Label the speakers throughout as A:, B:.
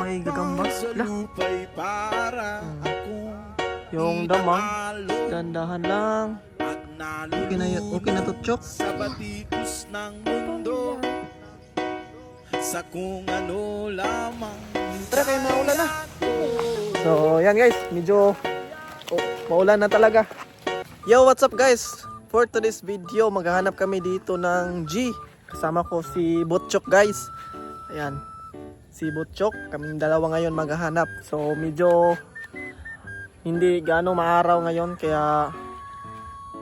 A: May gagamba. Yung damang. Dandahan lang. Okay na to, Chok.
B: Sa batikos ng mundo, sa kung ano lamang.
A: Tara kayo, maulan na. So, yan guys. Medyo maulan na talaga. Yo, what's up guys? For today's video, maghahanap kami dito ng G. Kasama ko si Butchok guys. Ayan. Si Butchok. Kaming dalawa ngayon maghahanap. So, medyo hindi gaano maaraw ngayon. Kaya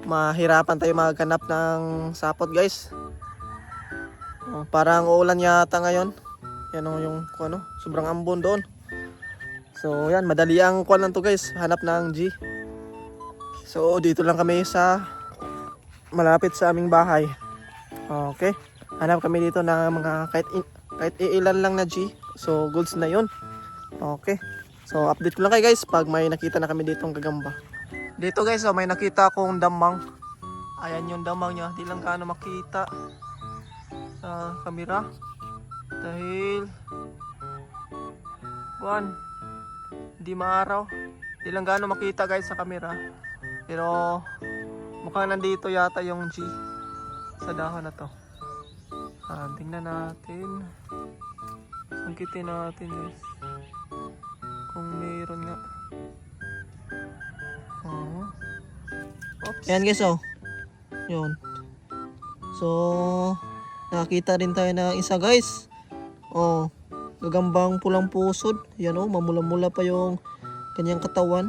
A: mahirapan tayo maghanap ng sapot guys. Parang uulan yata ngayon. Yan o yung sobrang ambon doon. So yan, madali ang kuwan lang to guys, hanap ng G. So dito lang kami sa malapit sa aming bahay. Okay, hanap kami dito ng mga kahit ilan lang na G. So goods na yun. Okay, so update ko lang kayo guys pag may nakita na kami ditong gagamba. Dito guys, may nakita akong damang. Ayan yung damang niya, di lang gaano makita sa camera dahil di maaraw, di lang gaano makita guys sa camera, pero mukhang nandito yata yung G sa dahon na to. Tingnan natin, sungkitin natin guys kung mayroon nga. Oops. Ayan guys, yun. So nakakita rin tayo na isa guys. Gagambang pulang pusod. Yan mamula-mula pa yung kanyang katawan.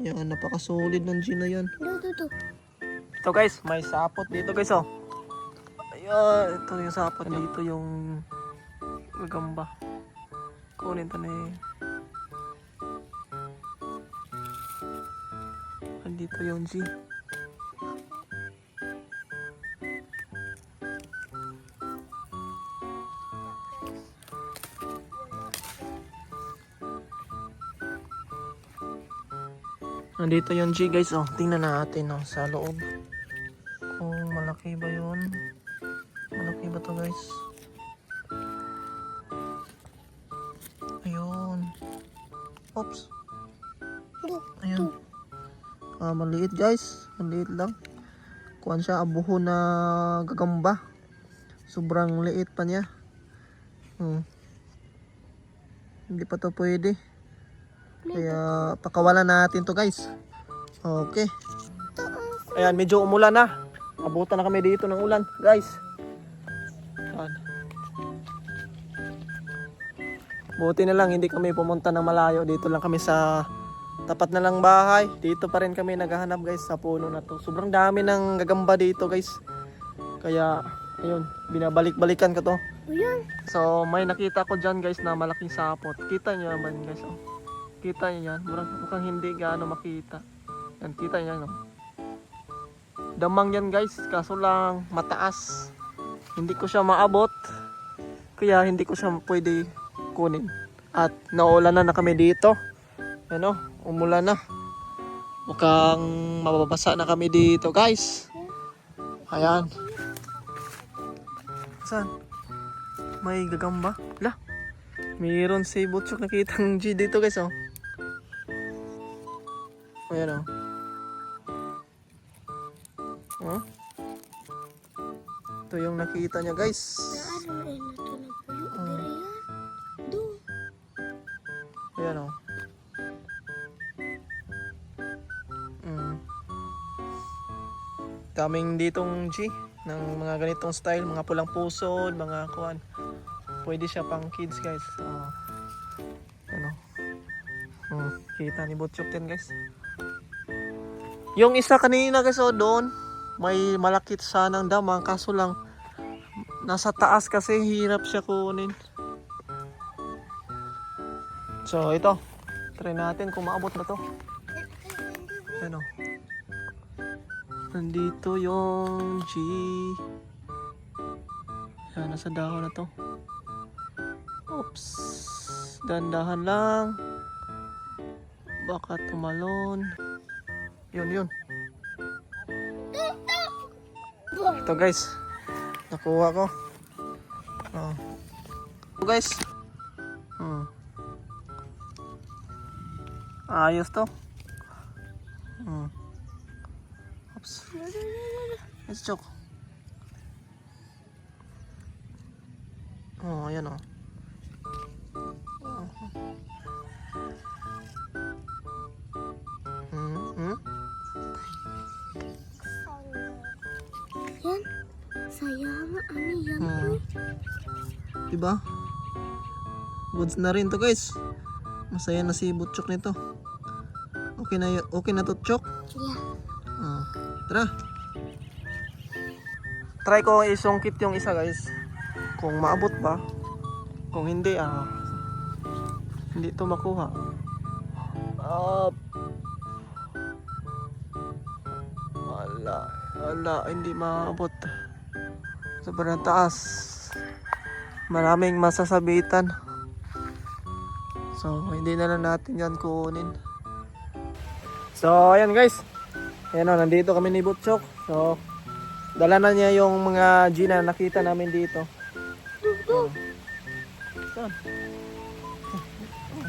A: Yan, napakasolid ng G na yan. Ito guys, may sapot dito guys. Ayan, ito yung sapot. Dito yung gagamba. Kunin ito na Andito yung G. Nandito yung G guys, tingnan natin sa loob kung malaki ba yun. Malaki ba to guys? Ayun. Oops. Ayun. Maliit guys, maliit lang. Kuhan siya, abuho na gagamba. Sobrang liit pa niya. Hindi pa to pwede. Kaya pakawalan natin to guys. Okay. Ayan, medyo umulan na. Abutan na kami dito ng ulan guys. Ayan. Buti na lang hindi kami pumunta ng malayo. Dito lang kami sa tapat na lang bahay. Dito pa rin kami naghahanap guys sa puno na to. Sobrang dami ng gagamba dito guys. Kaya ayun, binabalik-balikan ko to. So may nakita ko dyan guys na malaking sapot. Kita nyo naman guys. Kita nyo yan, mukhang hindi gaano makita. Yan, kita nyo yan. Damang yan guys, kaso lang mataas. Hindi ko siya maabot, kaya hindi ko siya pwede kunin. At naulan na kami dito. Yan umulan na. Mukhang mababasa na kami dito guys. Ayan. Saan? May gagamba? Lah, mayroon si Butchok nakitang G dito guys. Ayan ito yung nakita niya guys. Ayan daming ditong G ng mga ganitong style, mga pulang pusod, mga kuwan. Pwede siya pang kids guys. Kita ni Butchok din guys. Yung isa kanina guys doon, may malaki sanang damang kaso lang nasa taas kasi hirap siya kunin. So ito, try natin kung maabot ba to. Ano? Nandito yung G. Yan, nasa dahon na to. Oops. Dandahan lang. Baka tumalon. Yun. Ito guys, nakuha ko. guys. Ayos to. Oops. Let's choke. Oh, ayan oh.
C: Yan. Sayang. Ano yan?
A: Diba? Goods na rin to guys. Masaya na si Butchok nito. Okay na to, Chok?
C: Yeah.
A: Tara. Try ko isungkit yung isa guys. Kung maabot ba. Kung hindi, hindi to makuha. Wala, hindi maabot. Sobrang taas. Maraming masasabitan. So, hindi na lang natin yan kunin. So, ayan guys. Ayan o, nandito kami ni Butchok. So, dala na niya yung mga G na nakita namin dito. Saan?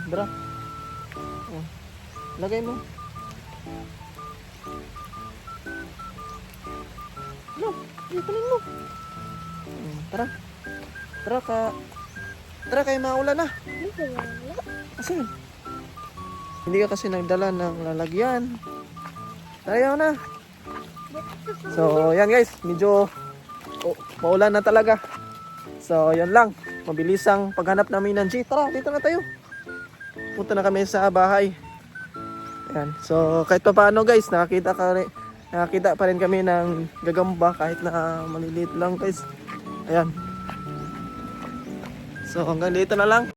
A: Dra. Lagay mo. No, ikunin mo. Tara. Tara kayo maulan na. Kasi hindi ka kasi nagdala ng lalagyan. Ayaw na. So, yan guys. Medyo maulan na talaga. So, yan lang. Mabilisang paghanap namin ng G. Tara, dito na tayo. Punta na kami sa bahay. Yan. So, kahit pa paano guys, nakakita pa rin kami ng gagamba kahit na maliliit lang guys. Ayan. So, hanggang dito na lang.